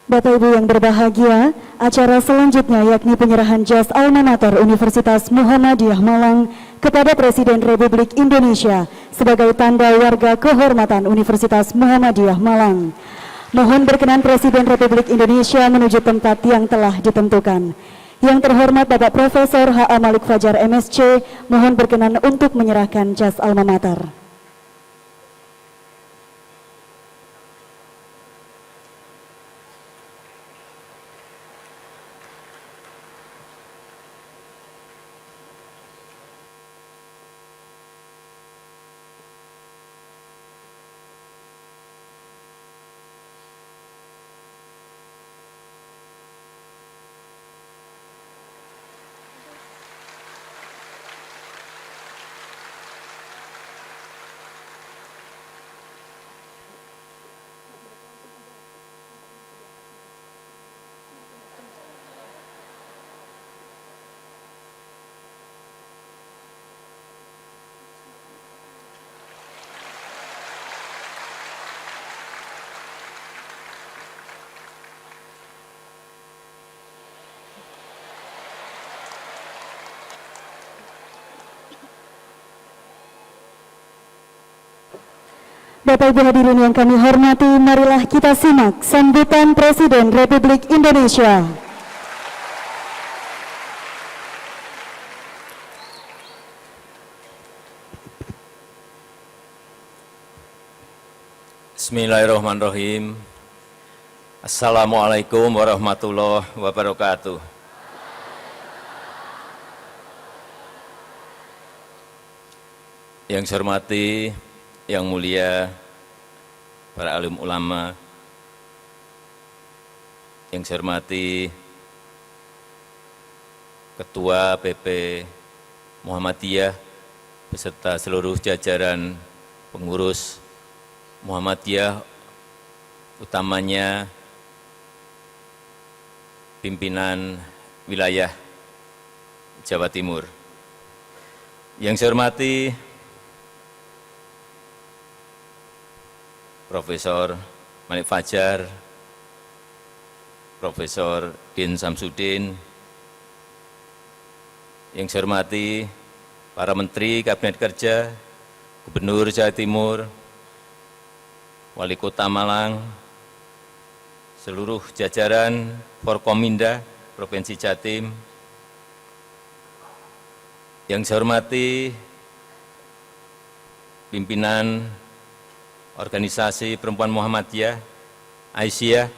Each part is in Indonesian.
Bapak Ibu yang berbahagia, acara selanjutnya yakni penyerahan jas alma mater Universitas Muhammadiyah Malang kepada Presiden Republik Indonesia sebagai tanda warga kehormatan Universitas Muhammadiyah Malang. Mohon berkenan Presiden Republik Indonesia menuju tempat yang telah ditentukan. Yang terhormat Bapak Profesor H.A. Malik Fajar MSc, mohon berkenan untuk menyerahkan jas alma mater. Bapak Ibu hadirin yang kami hormati, marilah kita simak sambutan Presiden Republik Indonesia. Bismillahirrahmanirrahim. Assalamualaikum warahmatullahi wabarakatuh. Yang saya hormati, yang mulia para alim ulama, yang saya hormati Ketua PP Muhammadiyah beserta seluruh jajaran pengurus Muhammadiyah, utamanya pimpinan wilayah Jawa Timur. Yang saya hormati Profesor Malik Fajar, Profesor Din Samsudin, yang saya hormati para Menteri Kabinet Kerja, Gubernur Jawa Timur, Wali Kota Malang, seluruh jajaran Forkominda Provinsi Jatim, yang saya hormati pimpinan Organisasi Perempuan Muhammadiyah, Aisyah,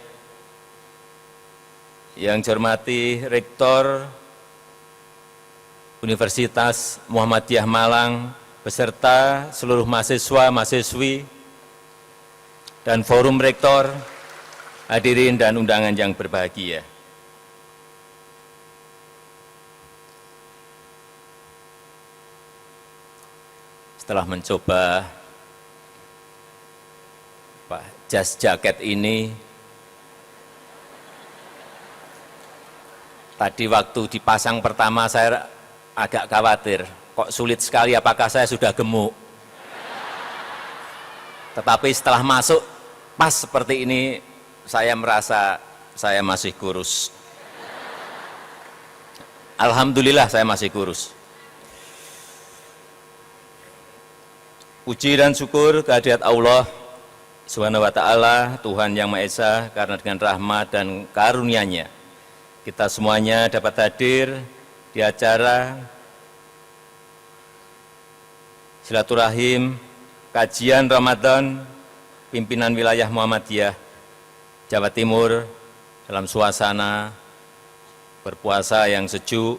yang saya hormati Rektor Universitas Muhammadiyah Malang, beserta seluruh mahasiswa, mahasiswi, dan forum rektor, hadirin dan undangan yang berbahagia. Setelah mencoba jas jaket ini, tadi waktu dipasang pertama saya agak khawatir, kok sulit sekali, apakah saya sudah gemuk. Tetapi setelah masuk, pas seperti ini, saya merasa saya masih kurus. Alhamdulillah saya masih kurus. Puji dan syukur kehadirat Allah Subhanahu wa ta'ala, Tuhan Yang Maha Esa, karena dengan rahmat dan karunia-Nya, kita semuanya dapat hadir di acara silaturahim kajian Ramadan pimpinan wilayah Muhammadiyah Jawa Timur dalam suasana berpuasa yang sejuk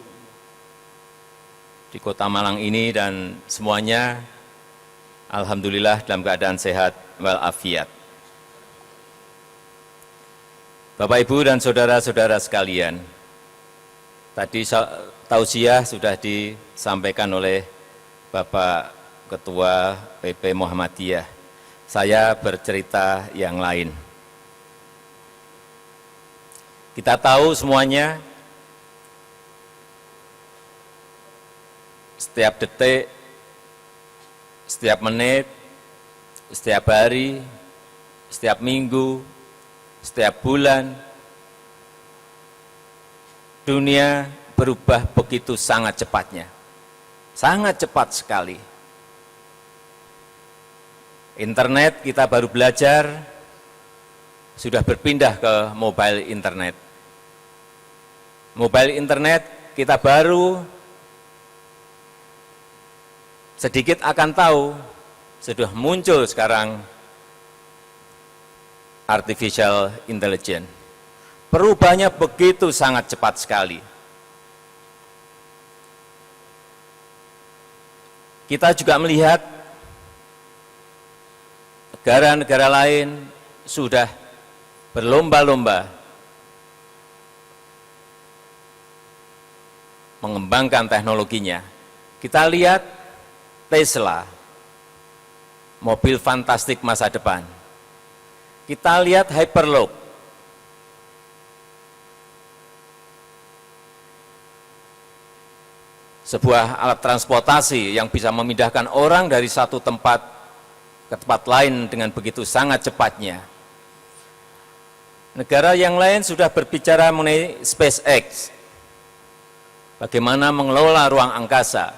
di Kota Malang ini, dan semuanya alhamdulillah dalam keadaan sehat walafiat. Bapak, Ibu, dan saudara-saudara sekalian, tadi tausiah sudah disampaikan oleh Bapak Ketua PP Muhammadiyah. Saya bercerita yang lain. Kita tahu semuanya, setiap detik, setiap menit, setiap hari, setiap minggu, setiap bulan, dunia berubah begitu sangat cepatnya, sangat cepat sekali. Internet kita baru belajar, sudah berpindah ke mobile internet. Mobile internet kita baru sedikit akan tahu, sudah muncul sekarang artificial intelligence. Perubahannya begitu sangat cepat sekali. Kita juga melihat negara-negara lain sudah berlomba-lomba mengembangkan teknologinya. Kita lihat Tesla, mobil fantastik masa depan. Kita lihat Hyperloop, sebuah alat transportasi yang bisa memindahkan orang dari satu tempat ke tempat lain dengan begitu sangat cepatnya. Negara yang lain sudah berbicara mengenai SpaceX, bagaimana mengelola ruang angkasa,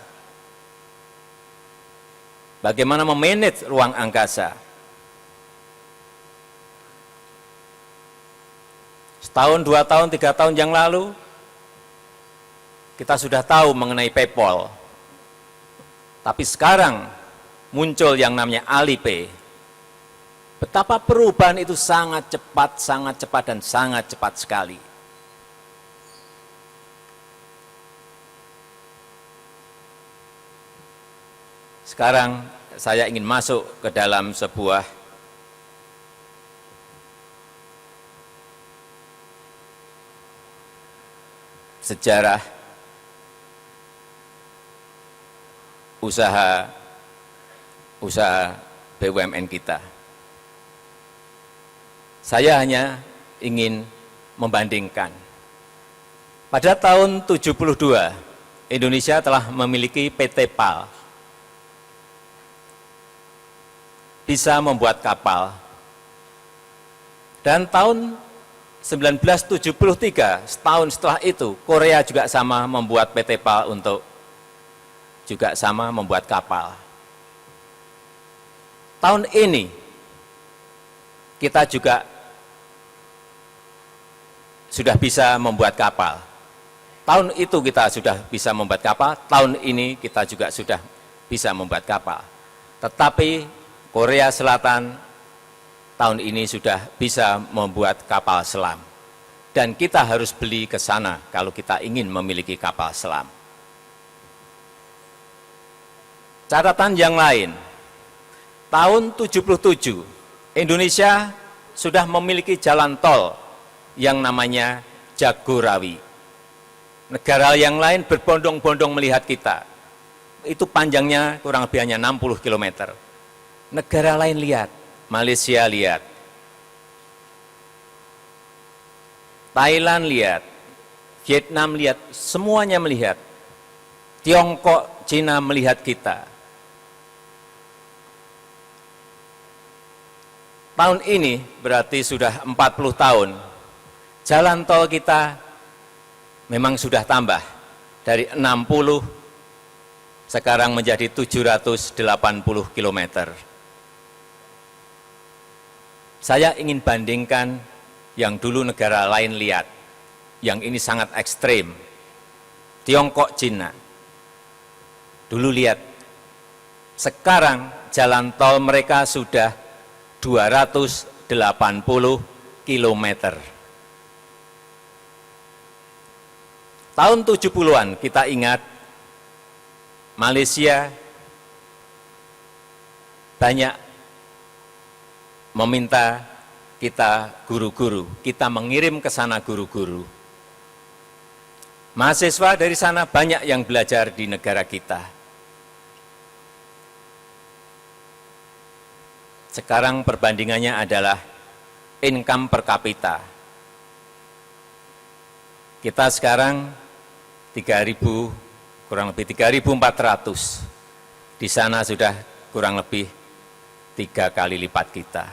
bagaimana memanage ruang angkasa. Setahun, 2 tahun, 3 tahun yang lalu, kita sudah tahu mengenai PayPal. Tapi sekarang muncul yang namanya Alipay. Betapa perubahan itu sangat cepat dan sangat cepat sekali. Sekarang saya ingin masuk ke dalam sebuah sejarah usaha BUMN kita. Saya hanya ingin membandingkan. Pada tahun 72, Indonesia telah memiliki PT PAL. Bisa membuat kapal. Dan tahun 1973, setahun setelah itu, Korea juga sama membuat PT PAL untuk juga sama membuat kapal. Tahun ini, kita juga sudah bisa membuat kapal. Tahun itu kita sudah bisa membuat kapal, tahun ini kita juga sudah bisa membuat kapal. Tetapi Korea Selatan tahun ini sudah bisa membuat kapal selam. Dan kita harus beli ke sana kalau kita ingin memiliki kapal selam. Catatan yang lain, tahun 77, Indonesia sudah memiliki jalan tol yang namanya Jagorawi. Negara yang lain berbondong-bondong melihat kita. Itu panjangnya kurang lebih hanya 60 km. Negara lain lihat, Malaysia lihat, Thailand lihat, Vietnam lihat, semuanya melihat. Tiongkok, Cina melihat kita. Tahun ini berarti sudah 40 tahun. Jalan tol kita memang sudah tambah dari 60 sekarang menjadi 780 km. Saya ingin bandingkan yang dulu negara lain lihat, yang ini sangat ekstrim. Tiongkok, Cina. Dulu lihat, sekarang jalan tol mereka sudah 280 km. Tahun 70-an kita ingat Malaysia banyak meminta kita guru-guru, kita mengirim ke sana guru-guru. Mahasiswa dari sana banyak yang belajar di negara kita. Sekarang perbandingannya adalah income per kapita. Kita sekarang 3.000, kurang lebih 3.400. Di sana sudah kurang lebih 3 kali lipat kita.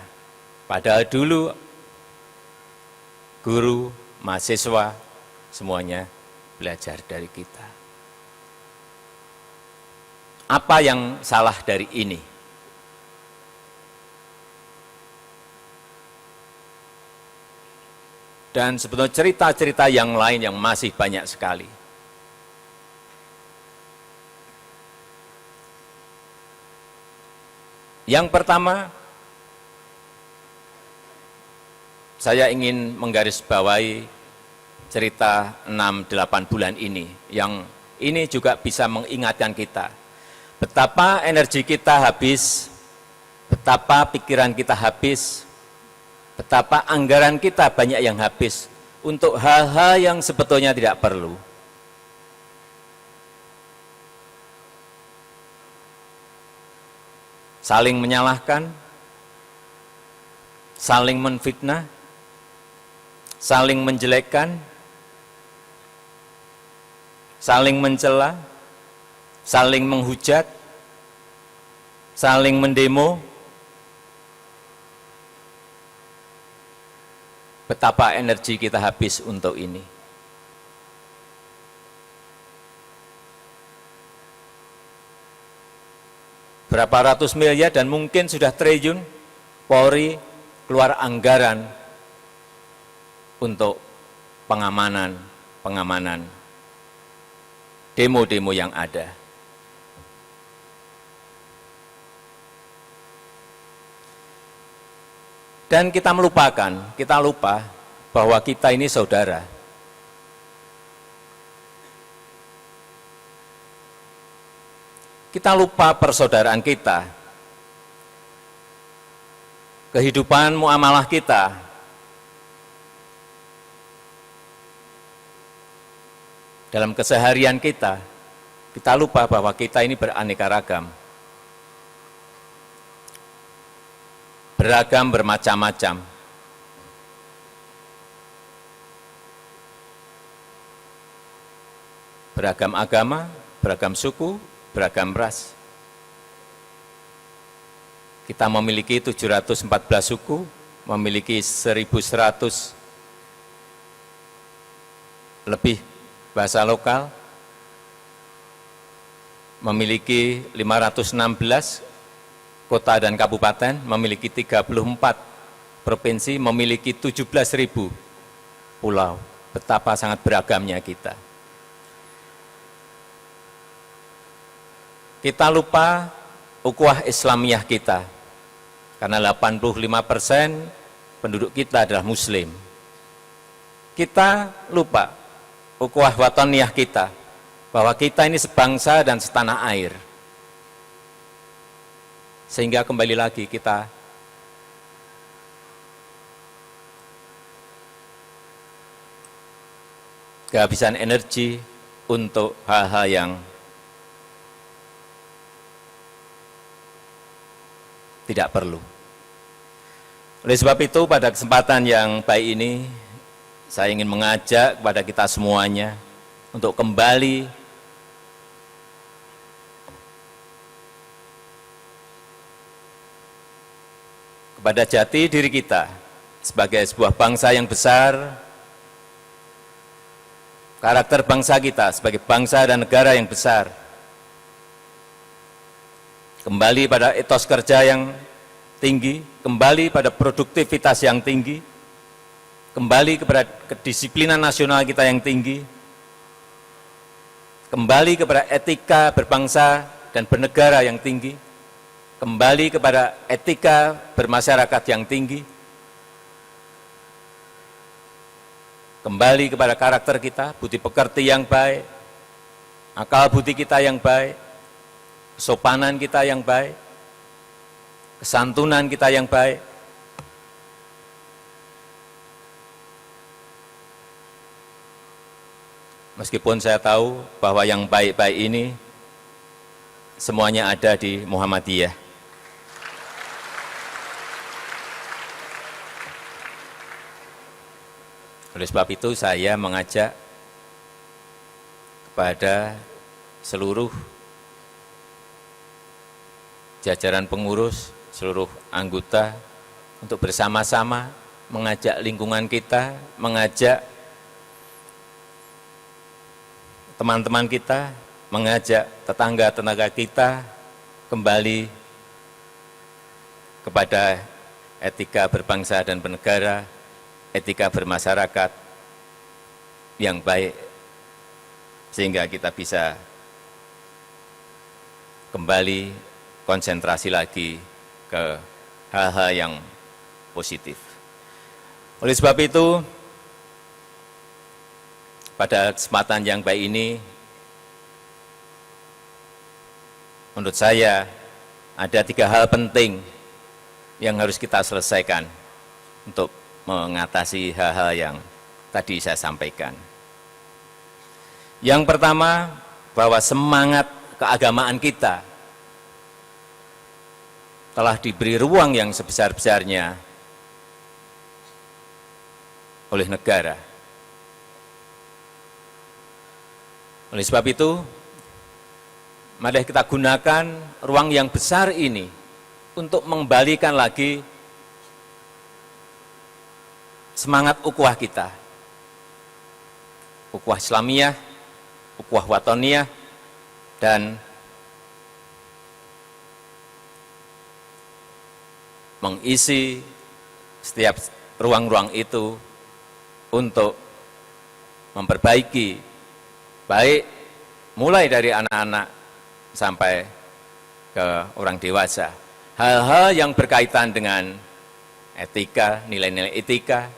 Padahal dulu guru, mahasiswa, semuanya belajar dari kita. Apa yang salah dari ini? Dan sebetulnya cerita-cerita yang lain yang masih banyak sekali. Yang pertama, saya ingin menggarisbawahi cerita 6-8 bulan ini, yang ini juga bisa mengingatkan kita betapa energi kita habis, betapa pikiran kita habis, betapa anggaran kita banyak yang habis untuk hal-hal yang sebetulnya tidak perlu. Saling menyalahkan, saling menfitnah, saling menjelekkan, saling mencela, saling menghujat, saling mendemo. Betapa energi kita habis untuk ini. Berapa ratus miliar dan mungkin sudah triliun, Polri keluar anggaran untuk pengamanan demo-demo yang ada. Dan kita lupa bahwa kita ini saudara. Kita lupa persaudaraan kita, kehidupan muamalah kita, dalam keseharian kita lupa bahwa kita ini beraneka ragam. Beragam bermacam-macam. Beragam agama, beragam suku, beragam ras. Kita memiliki 714 suku, memiliki 1.100 lebih bahasa lokal, memiliki 516 kota dan kabupaten, memiliki 34 provinsi, memiliki 17.000 pulau. Betapa sangat beragamnya kita. Kita lupa ukhuwah Islamiyah kita, karena 85% penduduk kita adalah Muslim. Kita lupa ukhuwah wataniyah kita, bahwa kita ini sebangsa dan setanah air. Sehingga kembali lagi kita kehabisan energi untuk hal-hal yang tidak perlu. Oleh sebab itu, pada kesempatan yang baik ini, saya ingin mengajak kepada kita semuanya untuk kembali kepada jati diri kita sebagai sebuah bangsa yang besar, karakter bangsa kita sebagai bangsa dan negara yang besar, kembali pada etos kerja yang tinggi, kembali pada produktivitas yang tinggi, kembali kepada kedisiplinan nasional kita yang tinggi, kembali kepada etika berbangsa dan bernegara yang tinggi, kembali kepada etika bermasyarakat yang tinggi, kembali kepada karakter kita, budi pekerti yang baik, akal budi kita yang baik, kesopanan kita yang baik, kesantunan kita yang baik. Meskipun saya tahu bahwa yang baik-baik ini semuanya ada di Muhammadiyah. Oleh sebab itu saya mengajak kepada seluruh jajaran pengurus, seluruh anggota untuk bersama-sama mengajak lingkungan kita, mengajak teman-teman kita, mengajak tetangga-tetangga kita kembali kepada etika berbangsa dan bernegara, etika bermasyarakat yang baik, sehingga kita bisa kembali konsentrasi lagi ke hal-hal yang positif. Oleh sebab itu, pada kesempatan yang baik ini, menurut saya ada 3 hal penting yang harus kita selesaikan untuk mengatasi hal-hal yang tadi saya sampaikan. Yang pertama, bahwa semangat keagamaan kita telah diberi ruang yang sebesar-besarnya oleh negara. Oleh sebab itu, mari kita gunakan ruang yang besar ini untuk mengembalikan lagi semangat ukhuwah kita. Ukhuwah Islamiyah, ukhuwah Watoniyah, dan mengisi setiap ruang-ruang itu untuk memperbaiki, baik mulai dari anak-anak sampai ke orang dewasa, hal-hal yang berkaitan dengan etika, nilai-nilai etika,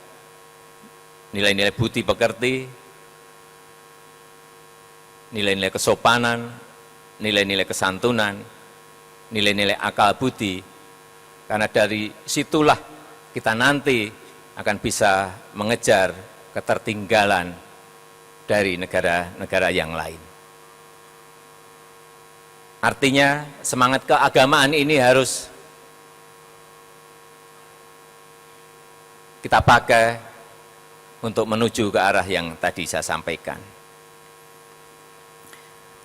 nilai-nilai budi pekerti, nilai-nilai kesopanan, nilai-nilai kesantunan, nilai-nilai akal budi, karena dari situlah kita nanti akan bisa mengejar ketertinggalan dari negara-negara yang lain. Artinya semangat keagamaan ini harus kita pakai untuk menuju ke arah yang tadi saya sampaikan.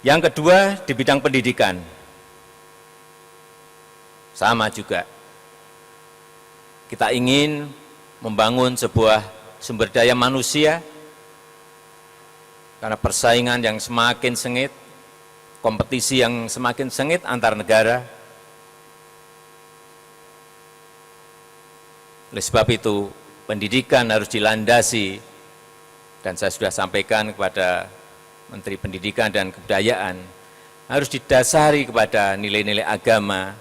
Yang kedua, di bidang pendidikan, sama juga. Kita ingin membangun sebuah sumber daya manusia, karena persaingan yang semakin sengit, kompetisi yang semakin sengit antar negara. Oleh sebab itu, pendidikan harus dilandasi, dan saya sudah sampaikan kepada Menteri Pendidikan dan Kebudayaan, harus didasari kepada nilai-nilai agama,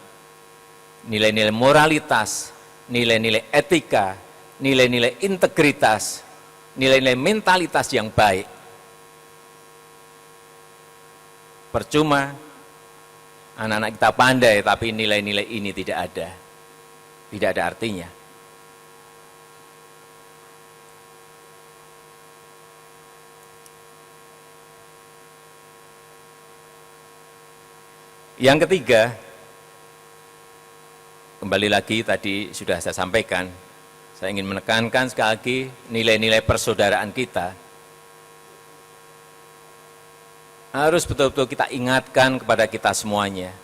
nilai-nilai moralitas, nilai-nilai etika, nilai-nilai integritas, nilai-nilai mentalitas yang baik. Percuma anak-anak kita pandai tapi nilai-nilai ini tidak ada artinya. Yang ketiga, kembali lagi tadi sudah saya sampaikan, saya ingin menekankan sekali lagi nilai-nilai persaudaraan kita harus betul-betul kita ingatkan kepada kita semuanya.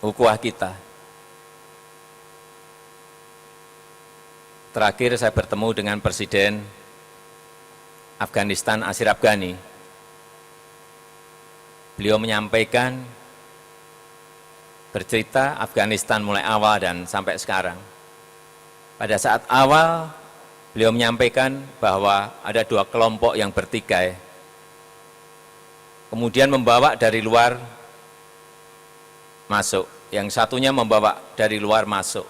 Ukhuwah kita. Terakhir saya bertemu dengan Presiden Afghanistan, Ashraf Ghani. Beliau menyampaikan, bercerita Afghanistan mulai awal dan sampai sekarang. Pada saat awal, beliau menyampaikan bahwa ada 2 kelompok yang bertikai, kemudian membawa dari luar masuk, yang satunya membawa dari luar masuk.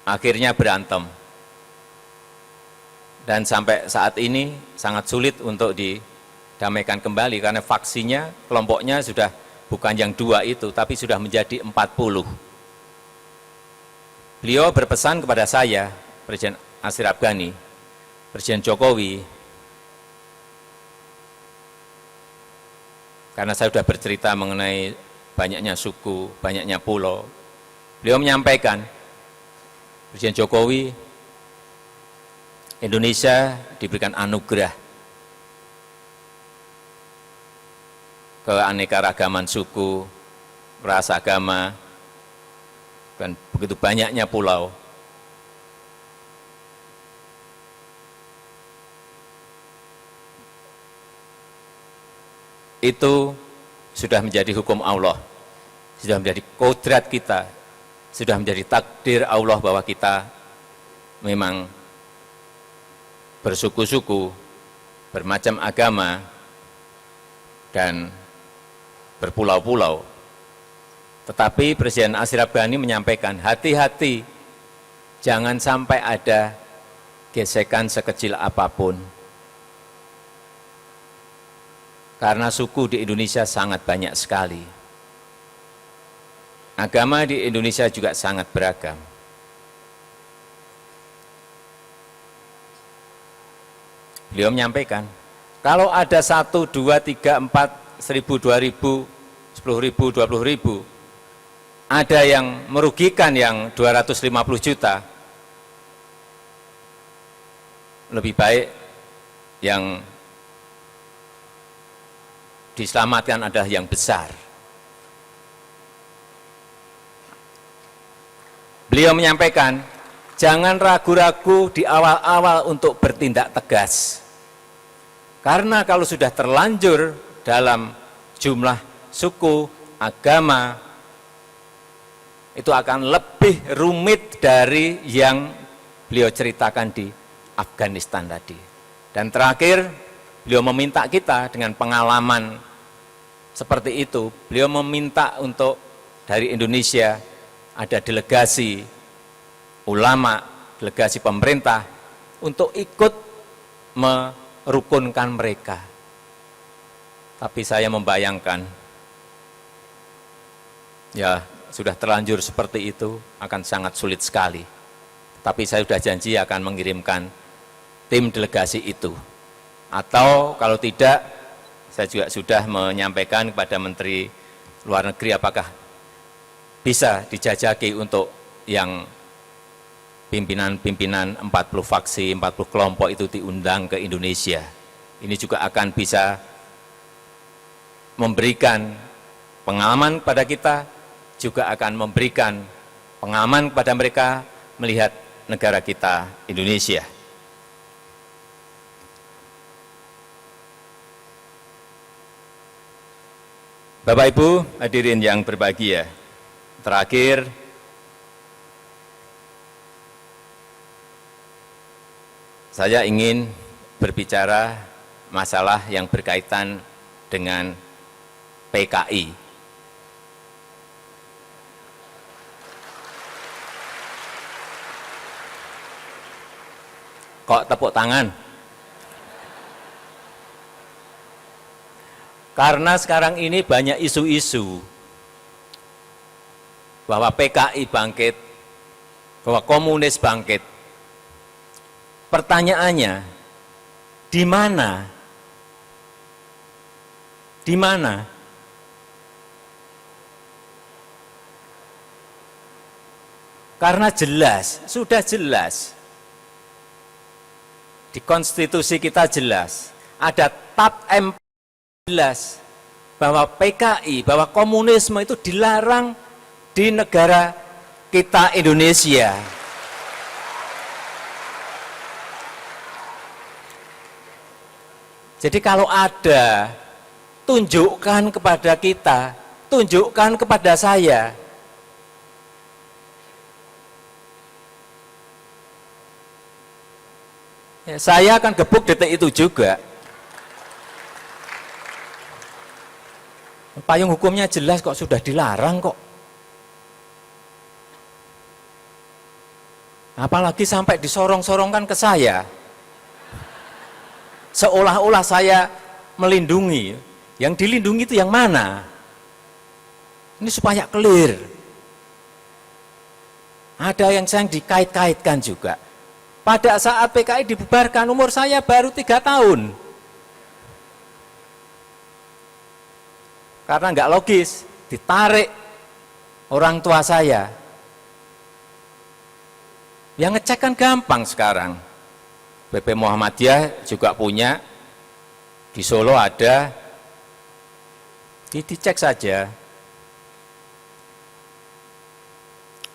Akhirnya berantem. Dan sampai saat ini sangat sulit untuk didamaikan kembali, karena faksinya, kelompoknya sudah bukan yang 2 itu, tapi sudah menjadi 40. Beliau berpesan kepada saya, Presiden Ashraf Ghani, Presiden Jokowi, karena saya sudah bercerita mengenai banyaknya suku, banyaknya pulau. Beliau menyampaikan, Presiden Jokowi, Indonesia diberikan anugerah keanekaragaman suku, ras, agama, dan begitu banyaknya pulau. itu sudah menjadi hukum Allah, sudah menjadi kodrat kita, sudah menjadi takdir Allah bahwa kita memang bersuku-suku, bermacam agama, dan berpulau-pulau. Tetapi Presiden Ashraf Ghani menyampaikan, hati-hati, jangan sampai ada gesekan sekecil apapun. Karena suku di Indonesia sangat banyak sekali. Agama di Indonesia juga sangat beragam. Beliau menyampaikan, kalau ada 1, 2, 3, 4, 1000, 2000, 10.000, 20.000, ada yang merugikan yang 250 juta, lebih baik yang diselamatkan adalah yang besar. Beliau menyampaikan, jangan ragu-ragu di awal-awal untuk bertindak tegas. Karena kalau sudah terlanjur dalam jumlah suku, agama, itu akan lebih rumit dari yang beliau ceritakan di Afghanistan tadi. Dan terakhir, beliau meminta kita dengan pengalaman seperti itu, beliau meminta untuk dari Indonesia ada delegasi ulama, delegasi pemerintah untuk ikut merukunkan mereka. Tapi saya membayangkan, ya sudah terlanjur seperti itu akan sangat sulit sekali. Tapi saya sudah janji akan mengirimkan tim delegasi itu. Atau kalau tidak, saya juga sudah menyampaikan kepada Menteri Luar Negeri apakah bisa dijajaki untuk yang pimpinan-pimpinan 40 faksi, 40 kelompok itu diundang ke Indonesia. Ini juga akan bisa memberikan pengalaman kepada kita, juga akan memberikan pengalaman kepada mereka melihat negara kita Indonesia. Bapak Ibu hadirin yang berbahagia, terakhir saya ingin berbicara masalah yang berkaitan dengan PKI. Kok tepuk tangan? Karena sekarang ini banyak isu-isu bahwa PKI bangkit, bahwa komunis bangkit. Pertanyaannya, di mana? Di mana? Karena jelas, sudah jelas. Di konstitusi kita jelas, ada tab M jelas bahwa PKI, bahwa komunisme itu dilarang di negara kita Indonesia. Jadi kalau ada, tunjukkan kepada kita, tunjukkan kepada saya. Ya, saya akan gebuk detik itu juga. Payung hukumnya jelas kok, sudah dilarang kok. Apalagi sampai disorong-sorongkan ke saya. Seolah-olah saya melindungi. Yang dilindungi itu yang mana? Ini supaya clear. Ada yang saya dikait-kaitkan juga. Pada saat PKI dibubarkan, umur saya baru 3 tahun. Karena nggak logis, ditarik orang tua saya. Yang ngecek kan gampang sekarang. PP Muhammadiyah juga punya, di Solo ada, dicek saja.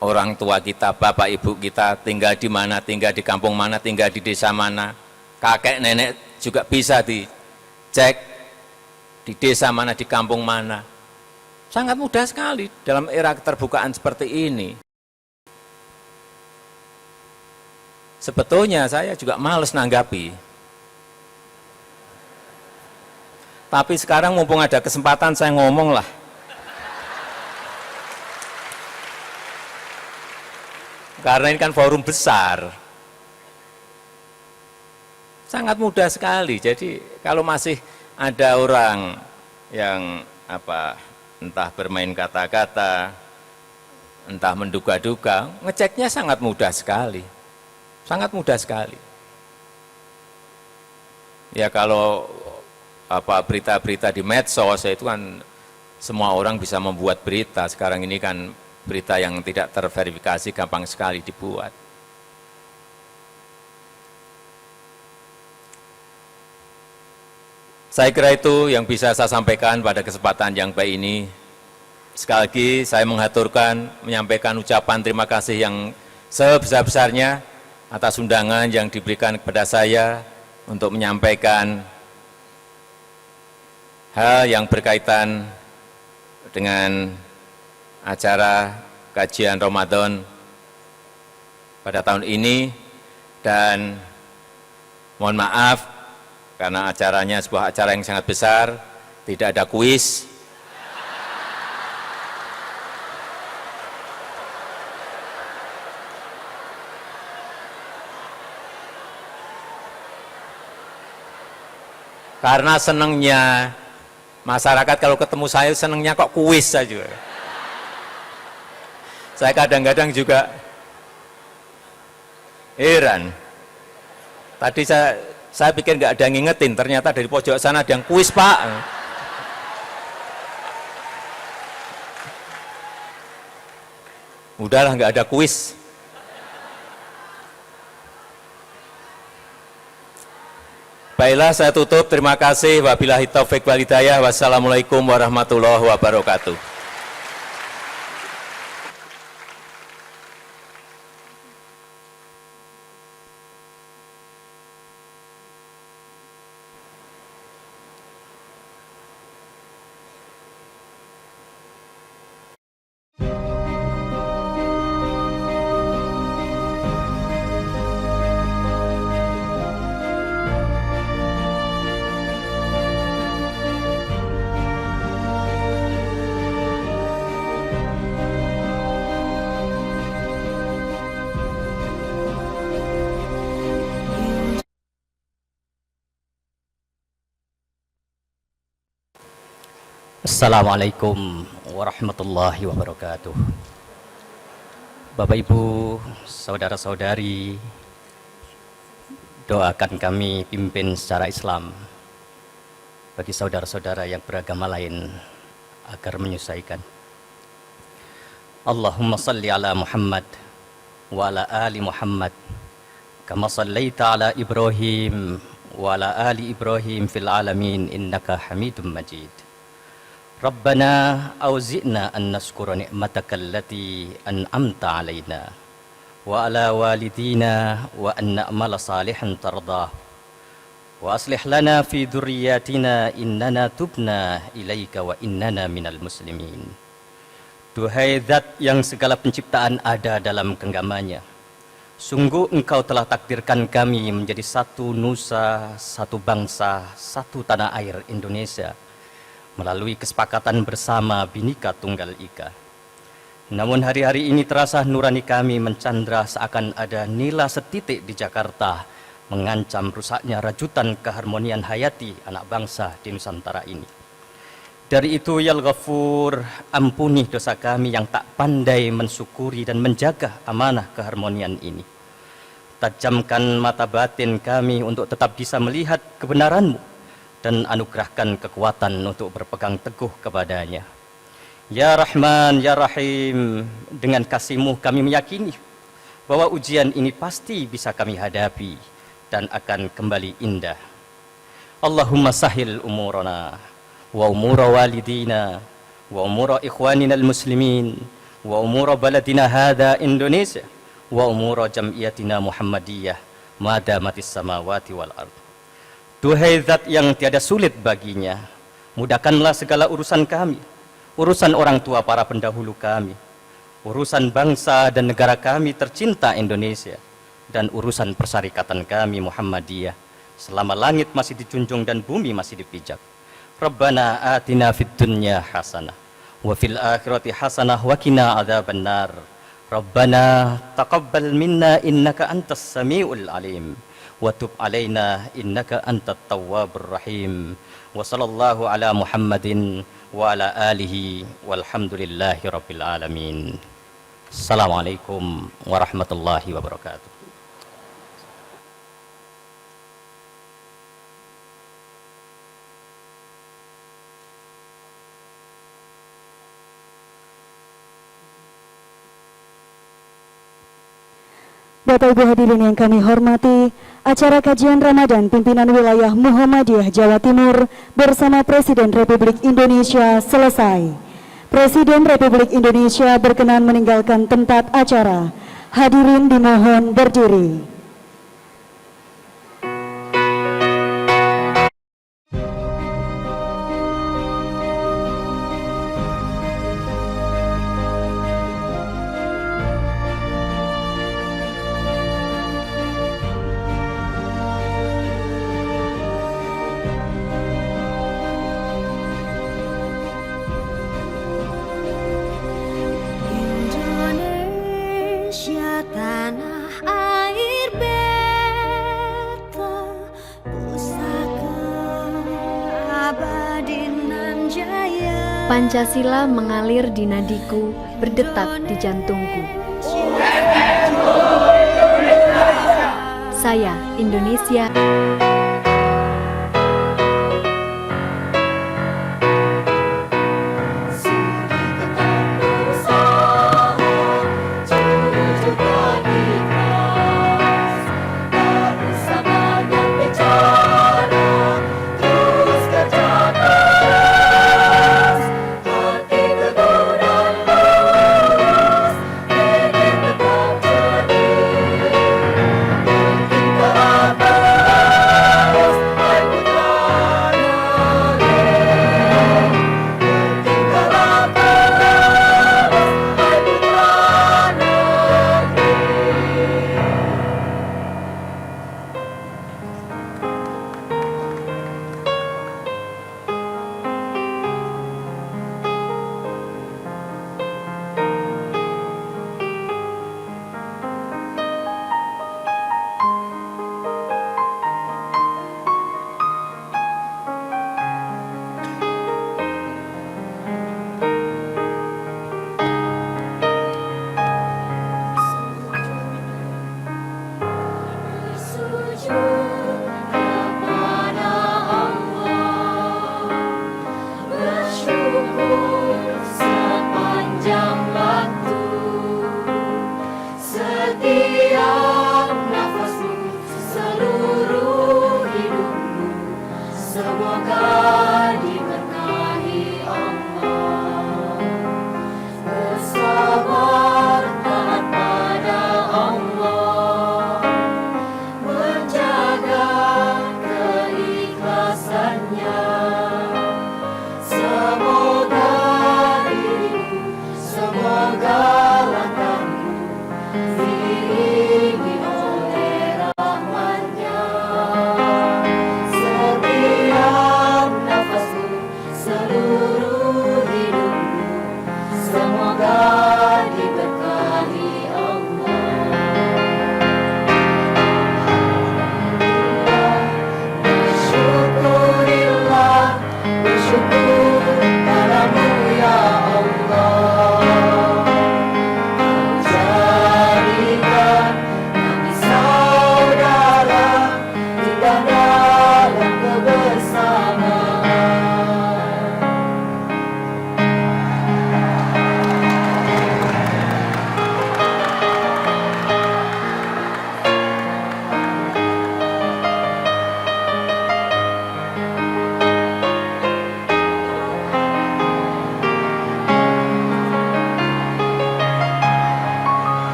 Orang tua kita, bapak ibu kita tinggal di mana, tinggal di kampung mana, tinggal di desa mana, kakek nenek juga bisa dicek. di desa mana, di kampung mana. Sangat mudah sekali dalam era keterbukaan seperti ini. Sebetulnya saya juga males nanggapi. Tapi sekarang mumpung ada kesempatan saya ngomong lah. Karena ini kan forum besar. Sangat mudah sekali. Jadi kalau masih ada orang yang entah bermain kata-kata, entah menduga-duga, ngeceknya sangat mudah sekali. Sangat mudah sekali. Ya kalau berita-berita di medsos itu kan semua orang bisa membuat berita. Sekarang ini kan berita yang tidak terverifikasi gampang sekali dibuat. Saya kira itu yang bisa saya sampaikan pada kesempatan yang baik ini. Sekali lagi saya menyampaikan ucapan terima kasih yang sebesar-besarnya atas undangan yang diberikan kepada saya untuk menyampaikan hal yang berkaitan dengan acara kajian Ramadan pada tahun ini, dan mohon maaf karena acaranya sebuah acara yang sangat besar, tidak ada kuis. Karena senangnya masyarakat kalau ketemu saya senangnya kok kuis saja. Saya kadang-kadang juga heran. Tadi saya pikir nggak ada yang ngingetin, ternyata dari pojok sana ada yang kuis, Pak. Udahlah, nggak ada kuis. Baiklah, saya tutup. Terima kasih. Wabillahi taufik wal hidayah. Wassalamualaikum warahmatullahi wabarakatuh. Assalamualaikum warahmatullahi wabarakatuh. Bapak Ibu, saudara-saudari, doakan kami pimpin secara Islam bagi saudara-saudara yang beragama lain agar menyelesaikan. Allahumma salli ala Muhammad wa ala ali Muhammad kama sallaita ala Ibrahim wa ala ali Ibrahim fil alamin innaka Hamidum Majid. Rabbana auzi'na an naskura ni'mataka allati an'amta alaina wa ala walidina wa an na'mala salihan tardah wa aslih lana fi dhurriyyatina innana tubna ilaika wa innana minal muslimin. Duhai Zat yang segala penciptaan ada dalam genggamannya, sungguh Engkau telah takdirkan kami menjadi satu nusa, satu bangsa, satu tanah air Indonesia melalui kesepakatan bersama Bhinneka Tunggal Ika. Namun hari-hari ini terasa nurani kami mencandra seakan ada nila setitik di Jakarta mengancam rusaknya rajutan keharmonian hayati anak bangsa di Nusantara ini. Dari itu ya Al-Ghafur, ampuni dosa kami yang tak pandai mensyukuri dan menjaga amanah keharmonian ini. Tajamkan mata batin kami untuk tetap bisa melihat kebenaran-Mu dan anugerahkan kekuatan untuk berpegang teguh kepadanya. Ya Rahman, Ya Rahim, dengan kasih-Mu kami meyakini bahwa ujian ini pasti bisa kami hadapi dan akan kembali indah. Allahumma sahil umurana wa umura walidina wa umura ikhwanina al-muslimin wa umura baladina hadha Indonesia wa umura jam'iyatina Muhammadiyah madamatis samawati wal ardh. Duhai Zat yang tiada sulit baginya, Mudahkanlah segala urusan kami, urusan orang tua para pendahulu kami, urusan bangsa dan negara kami tercinta Indonesia, dan urusan persyarikatan kami Muhammadiyah selama langit masih dijunjung dan bumi masih dipijak. Rabbana atina fid dunya hasanah wa fil akhirati hasanah wa qina adzabannar. Rabbana taqabbal minna innaka antas samiul alim wa tub alaina innaka antat tawwabur rahim. Wa sallallahu ala Muhammadin wa ala alihi walhamdulillahi rabbil alamin. Assalamualaikum warahmatullahi wabarakatuh. Bapak Ibu hadirin yang kami hormati, acara kajian Ramadan pimpinan wilayah Muhammadiyah Jawa Timur bersama Presiden Republik Indonesia selesai. Presiden Republik Indonesia berkenan meninggalkan tempat acara. Hadirin dimohon berdiri. Indonesia tanah air beta, pusaka abadi nan jaya. Pancasila mengalir di nadiku, berdetak di jantungku. Saya, Indonesia.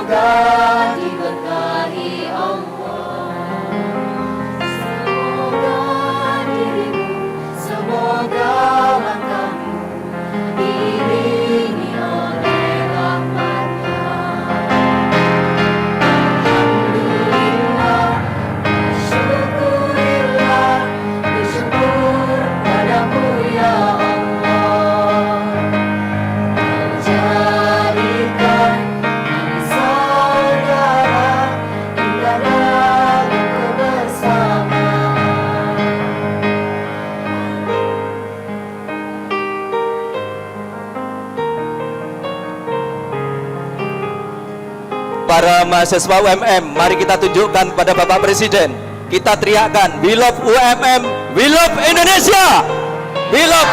semoga diberkahi Allah. Semoga dirimu, semoga langkahmu diiringi oleh rahmat-Nya. Alhamdulillah, syukurillah, bersyukur padamu ya Allah. Jadikan kami saudara indah dalam kebersamaan. Para mahasiswa UMM, mari kita tunjukkan pada Bapak Presiden. Kita teriakkan, we love UMM, we love Indonesia, we love